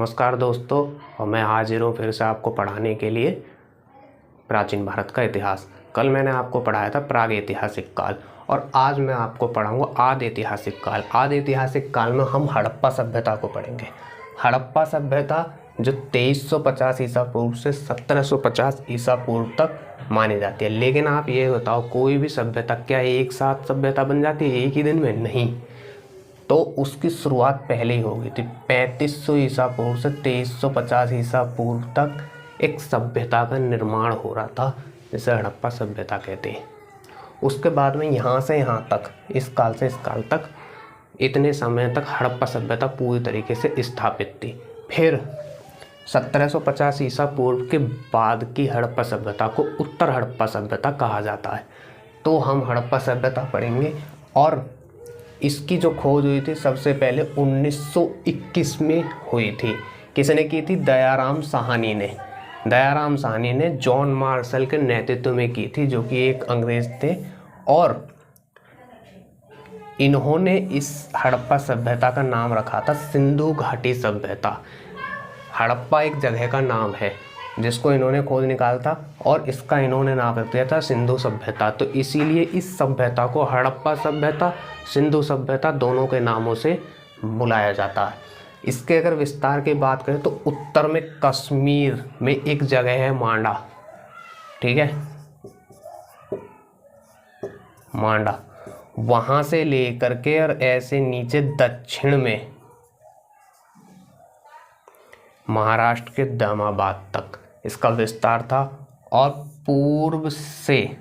नमस्कार दोस्तों, और मैं हाजिर हूँ फिर से आपको पढ़ाने के लिए प्राचीन भारत का इतिहास। कल मैंने आपको पढ़ाया था प्राग ऐतिहासिक काल और आज मैं आपको पढ़ाऊँगा आदि ऐतिहासिक काल। आदि ऐतिहासिक काल में हम हड़प्पा सभ्यता को पढ़ेंगे। हड़प्पा सभ्यता जो 2350 ईसा पूर्व से 1750 ईसा पूर्व तक मानी जाती है। लेकिन आप ये बताओ, कोई भी सभ्यता क्या एक साथ सभ्यता बन जाती है एक ही दिन में? नहीं, तो उसकी शुरुआत पहले ही हो गई थी। 3500 ईसा पूर्व से 2350 ईसा पूर्व तक एक सभ्यता का निर्माण हो रहा था, जिसे हड़प्पा सभ्यता कहते हैं। उसके बाद में यहाँ से यहाँ तक, इस काल से इस काल तक, इतने समय तक हड़प्पा सभ्यता पूरी तरीके से स्थापित थी। फिर 1750 ईसा पूर्व के बाद की हड़प्पा सभ्यता को उत्तर हड़प्पा सभ्यता कहा जाता है। तो हम हड़प्पा सभ्यता पढ़ेंगे और इसकी जो खोज हुई थी सबसे पहले 1921 में हुई थी। किसने की थी? दयाराम साहनी ने। दयाराम साहनी ने जॉन मार्शल के नेतृत्व में की थी, जो कि एक अंग्रेज थे, और इन्होंने इस हड़प्पा सभ्यता का नाम रखा था सिंधु घाटी सभ्यता। हड़प्पा एक जगह का नाम है जिसको इन्होंने खोज निकाला था और इसका इन्होंने नाम रख दिया था सिंधु सभ्यता। तो इसीलिए इस सभ्यता को हड़प्पा सभ्यता, सिंधु सभ्यता दोनों के नामों से बुलाया जाता है। इसके अगर विस्तार की बात करें तो उत्तर में कश्मीर में एक जगह है मांडा, ठीक है, मांडा, वहाँ से लेकर के और ऐसे नीचे दक्षिण में महाराष्ट्र के दामाबाद तक इसका विस्तार था, और पूर्व से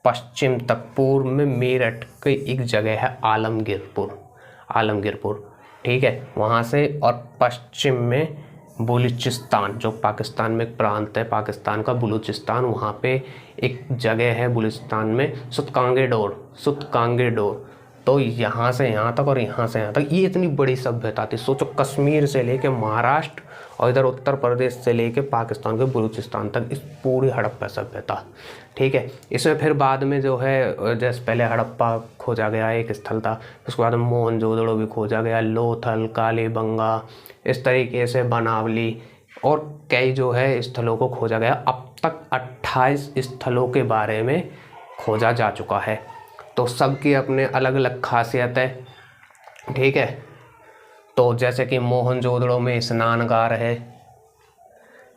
पश्चिम तक, पूर्व में मेरठ की एक जगह है आलमगीरपुर, ठीक है, वहाँ से, और पश्चिम में बलूचिस्तान, जो पाकिस्तान में एक प्रांत है, पाकिस्तान का बलूचिस्तान, वहाँ पे एक जगह है बलूचिस्तान में सुतकांगेडोर। तो यहाँ से यहाँ तक और यहाँ से यहाँ तक ये इतनी बड़ी सभ्यता थी। सोचो, कश्मीर से लेके महाराष्ट्र और इधर उत्तर प्रदेश से लेके पाकिस्तान के बलूचिस्तान तक इस पूरी हड़प्पा सभ्यता, ठीक है। इसमें फिर बाद में जो है, जैसे पहले हड़प्पा खोजा गया एक स्थल था, उसके बाद मोहनजोदड़ो भी खोजा गया, लोथल, कालीबंगा, इस तरीके से बनावली और कई जो है स्थलों को खोजा गया। अब तक 28 स्थलों के बारे में खोजा जा चुका है। तो सबकी अपने अलग अलग खासियत है, ठीक है। तो जैसे कि मोहनजोदड़ो में स्नानगार है,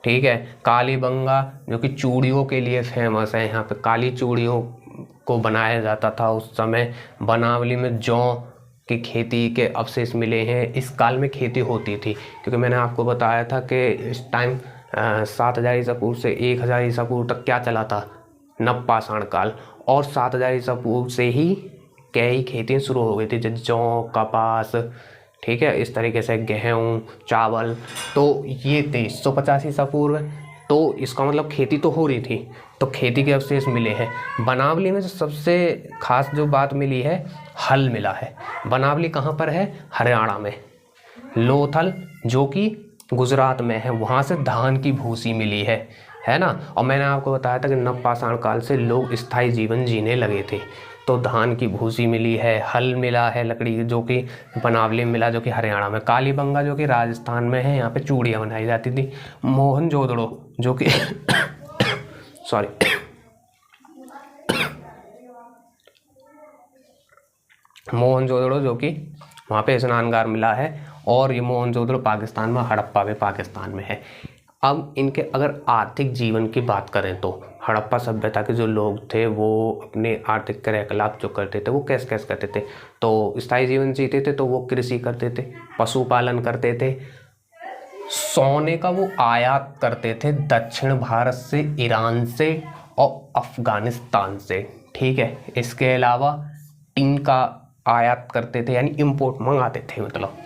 ठीक है। कालीबंगा जो कि चूड़ियों के लिए फेमस है, यहाँ पे काली चूड़ियों को बनाया जाता था उस समय। बनावली में जौ की खेती के अवशेष मिले हैं। इस काल में खेती होती थी, क्योंकि मैंने आपको बताया था कि इस टाइम 7000 ईसा पूर्व से 1000 ईसा पूर्व तक क्या चला था? नवपाषाण काल। और 7000 ईसा पूर्व से ही कई खेतियाँ शुरू हो गई थी, जैसे जौ, कपास, ठीक है, इस तरीके से गेहूँ, चावल। तो ये 2350 ईसा पूर्व है, तो इसका मतलब खेती तो हो रही थी, तो खेती के अवशेष मिले हैं। बनावली में जो सबसे खास जो बात मिली है, हल मिला है। बनावली कहाँ पर है? हरियाणा में। लोथल जो कि गुजरात में है, वहाँ से धान की भूसी मिली है ना। और मैंने आपको बताया था कि नवपाषाण काल से लोग स्थायी जीवन जीने लगे थे, तो धान की भूसी मिली है, हल मिला है, लकड़ी जो कि बनावली मिला, जो कि हरियाणा में। कालीबंगा जो कि राजस्थान में है, यहाँ पे चूड़ियाँ बनाई जाती थी। मोहनजोदड़ो जो कि सॉरी मोहनजोदड़ो जो कि वहाँ पे स्नानगार मिला है, और ये मोहनजोदड़ो पाकिस्तान में, हड़प्पा भी पाकिस्तान में है। अब इनके अगर आर्थिक जीवन की बात करें तो हड़प्पा सभ्यता के जो लोग थे वो अपने आर्थिक क्रियाकलाप जो करते थे वो कैसे कैसे करते थे? तो स्थायी जीवन जीते थे, तो वो कृषि करते थे, पशुपालन करते थे, सोने का वो आयात करते थे दक्षिण भारत से, ईरान से और अफगानिस्तान से, ठीक है। इसके अलावा टीन का आयात करते थे, यानी इम्पोर्ट मंगाते थे, मतलब,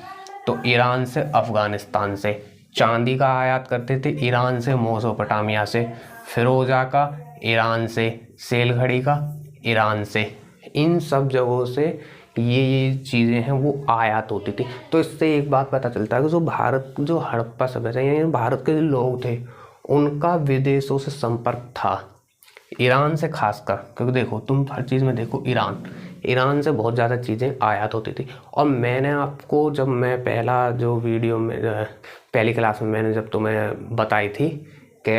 तो ईरान से, अफगानिस्तान से। चांदी का आयात करते थे ईरान से, मेसोपोटामिया से। फिरोजा का ईरान से, सेलघड़ी का ईरान से। इन सब जगहों से ये चीज़ें हैं वो आयात होती थी। तो इससे एक बात पता चलता है कि जो हड़प्पा सभ्यता, यानी भारत के जो लोग थे, उनका विदेशों से संपर्क था, ईरान से खासकर। क्योंकि देखो, तुम हर चीज़ में देखो, ईरान ईरान से बहुत ज़्यादा चीज़ें आयात होती थी। और मैंने आपको जब मैं पहला जो वीडियो में पहली क्लास में मैंने जब तुम्हें बताई थी कि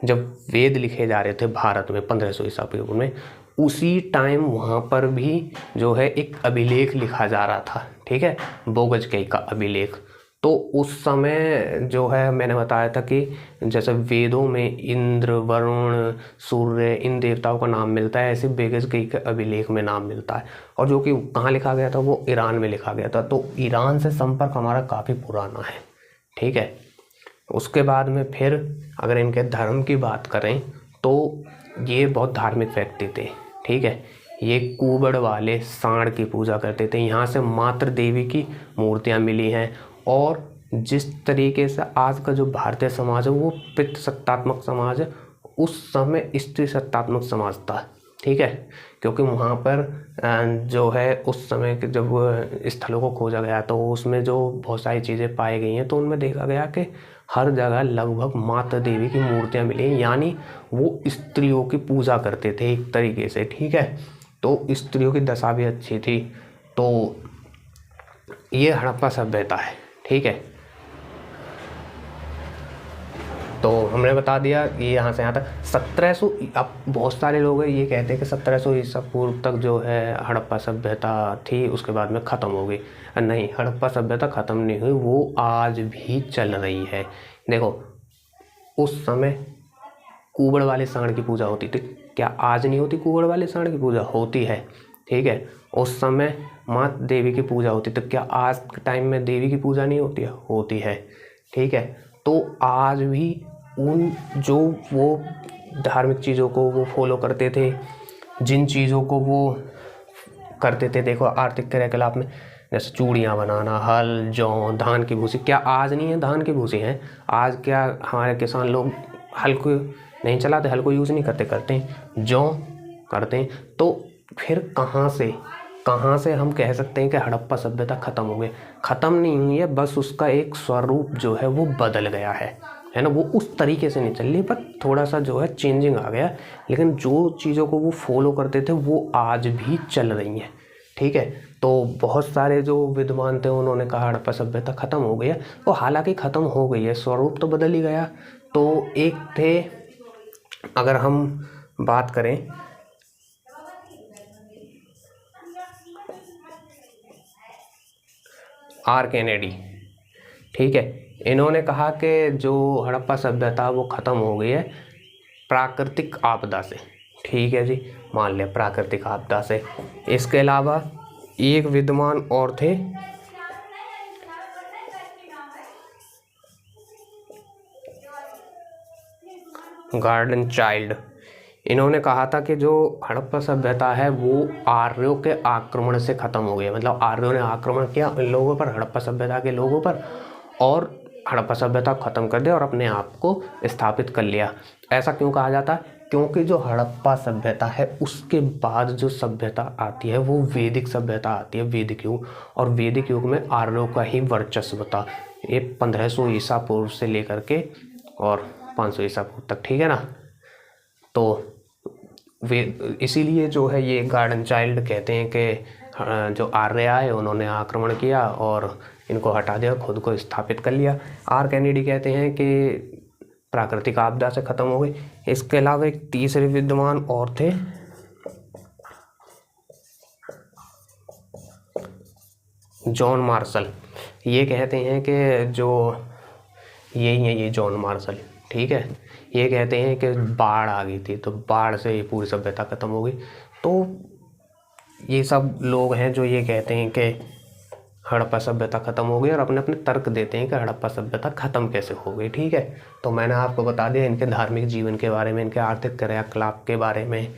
जब वेद लिखे जा रहे थे भारत में 1500 ईसा पूर्व में, उसी टाइम वहाँ पर भी जो है एक अभिलेख लिखा जा रहा था, ठीक है, बोगजकई का अभिलेख। तो उस समय जो है मैंने बताया था कि जैसे वेदों में इंद्र, वरुण, सूर्य, इन देवताओं का नाम मिलता है, ऐसे बोगजकई के अभिलेख में नाम मिलता है। और जो कि कहाँ लिखा गया था, वो ईरान में लिखा गया था। तो ईरान से संपर्क हमारा काफ़ी पुराना है, ठीक है। उसके बाद में फिर अगर इनके धर्म की बात करें तो ये बहुत धार्मिक व्यक्ति थे, ठीक है। ये कुबड़ वाले सांड की पूजा करते थे। यहाँ से मातृ देवी की मूर्तियाँ मिली हैं। और जिस तरीके से आज का जो भारतीय समाज है वो पितृसत्तात्मक समाज है, उस समय स्त्री सत्तात्मक समाज था, ठीक है। क्योंकि वहाँ पर जो है उस समय के जब स्थलों को खोजा गया तो उसमें जो बहुत सारी चीज़ें पाई गई हैं, तो उनमें देखा गया कि हर जगह लगभग माता देवी की मूर्तियाँ मिली हैं, यानी वो स्त्रियों की पूजा करते थे एक तरीके से, ठीक है। तो स्त्रियों की दशा भी अच्छी थी। तो ये हड़प्पा सभ्यता है, ठीक है। तो हमने बता दिया ये यहाँ से यहाँ तक 1700। अब बहुत सारे लोग हैं ये कहते हैं कि 1700 ईसा पूर्व तक जो है हड़प्पा सभ्यता थी, उसके बाद में ख़त्म हो गई। नहीं, हड़प्पा सभ्यता ख़त्म नहीं हुई, वो आज भी चल रही है। देखो, उस समय कुबड़ वाले सांड की पूजा होती थी, क्या आज नहीं होती? कुबड़ वाले सांड की पूजा होती है, ठीक है। उस समय माँ देवी की पूजा होती थी, क्या आज के टाइम में देवी की पूजा नहीं होती है? होती है, ठीक है। तो आज भी उन जो वो धार्मिक चीज़ों को वो फॉलो करते थे, जिन चीज़ों को वो करते थे, देखो आर्थिक क्रियाकलाप में जैसे चूड़ियाँ बनाना, हल, जौ, धान की भूसी, क्या आज नहीं है धान की भूसी हैं? आज क्या हमारे किसान लोग हल को नहीं चलाते, हल को यूज़ नहीं करते जौ करते हैं। तो फिर कहाँ से हम कह सकते हैं कि हड़प्पा सभ्यता ख़त्म हो गई? ख़त्म नहीं हुई है, बस उसका एक स्वरूप जो है वो बदल गया है ना। वो उस तरीके से नहीं चल रही, पर थोड़ा सा जो है चेंजिंग आ गया, लेकिन जो चीज़ों को वो फॉलो करते थे वो आज भी चल रही हैं, ठीक है। तो बहुत सारे जो विद्वान थे उन्होंने कहा हड़प्पा सभ्यता ख़त्म हो गई है, तो हालांकि ख़त्म हो गई है, स्वरूप तो बदल ही गया। तो एक थे, अगर हम बात करें आर कैनेडी, ठीक है, इन्होंने कहा कि जो हड़प्पा सभ्यता वो ख़त्म हो गई है प्राकृतिक आपदा से, ठीक है जी, मान लिया प्राकृतिक आपदा से। इसके अलावा एक विद्वान और थे, गार्डन चाइल्ड। इन्होंने कहा था कि जो हड़प्पा सभ्यता है वो आर्यों के आक्रमण से ख़त्म हो गई, मतलब आर्यों ने आक्रमण किया इन लोगों पर, हड़प्पा सभ्यता के लोगों पर, और हड़प्पा सभ्यता ख़त्म कर दिया और अपने आप को स्थापित कर लिया। ऐसा क्यों कहा जाता है? क्योंकि जो हड़प्पा सभ्यता है उसके बाद जो सभ्यता आती है वो वैदिक सभ्यता आती है, वैदिक युग। और वैदिक युग में आर्यों का ही वर्चस्व था, ये 1500 ईसा पूर्व से लेकर के और 500 ईसा पूर्व तक, ठीक है ना। तो वे इसीलिए जो है ये गार्डन चाइल्ड कहते हैं कि जो आर्य आए उन्होंने आक्रमण किया और इनको हटा दिया, खुद को स्थापित कर लिया। आर कैनेडी कहते हैं कि प्राकृतिक आपदा से ख़त्म हो गई। इसके अलावा एक तीसरे विद्वान और थे, जॉन मार्शल। ये कहते हैं कि जो यही है ये जॉन मार्शल, ठीक है, ये कहते हैं कि बाढ़ आ गई थी तो बाढ़ से ये पूरी सभ्यता ख़त्म हो गई। तो ये सब लोग हैं जो ये कहते हैं कि हड़प्पा सभ्यता ख़त्म हो गई और अपने अपने तर्क देते हैं कि हड़प्पा सभ्यता ख़त्म कैसे हो गई, ठीक है। तो मैंने आपको बता दिया इनके धार्मिक जीवन के बारे में, इनके आर्थिक क्रियाकलाप के बारे में,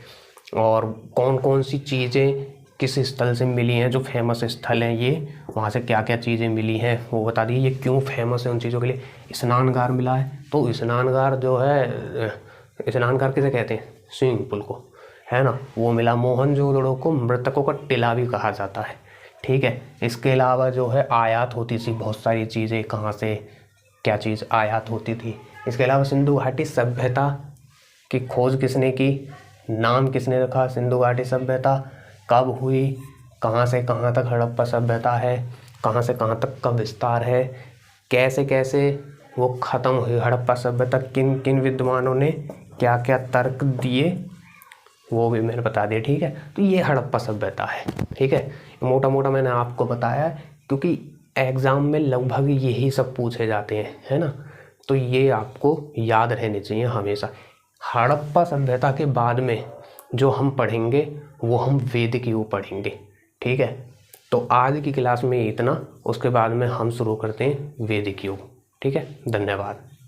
और कौन कौन सी चीज़ें किस स्थल से मिली हैं, जो फेमस स्थल हैं ये, वहाँ से क्या क्या चीज़ें मिली हैं वो बता दी। ये क्यों फेमस है उन चीज़ों के लिए। स्नानगार मिला है, तो स्नानगार जो है, स्नानगार किसे कहते हैं? स्विमिंग पूल को, है ना, वो मिला। मोहनजोदड़ो को मृतकों का टिला भी कहा जाता है, ठीक है। इसके अलावा जो है आयात होती थी बहुत सारी चीज़ें, कहाँ से क्या चीज़ आयात होती थी। इसके अलावा सिंधु घाटी सभ्यता की खोज किसने की? नाम किसने रखा सिंधु घाटी सभ्यता, कब हुई, कहाँ से कहाँ तक हड़प्पा सभ्यता है, कहाँ से कहाँ तक का विस्तार है, कैसे कैसे वो ख़त्म हुई हड़प्पा सभ्यता, किन किन विद्वानों ने क्या क्या तर्क दिए, वो भी मैंने बता दिया। ठीक है, तो ये हड़प्पा सभ्यता है। ठीक है, मोटा मोटा मैंने आपको बताया क्योंकि एग्ज़ाम में लगभग यही सब पूछे जाते हैं, है ना, तो ये आपको याद रहने चाहिए हमेशा। हड़प्पा सभ्यता के बाद में जो हम पढ़ेंगे वो हम वैदिक युग पढ़ेंगे। ठीक है, तो आज की क्लास में इतना, उसके बाद में हम शुरू करते हैं वैदिक युग। ठीक है, धन्यवाद।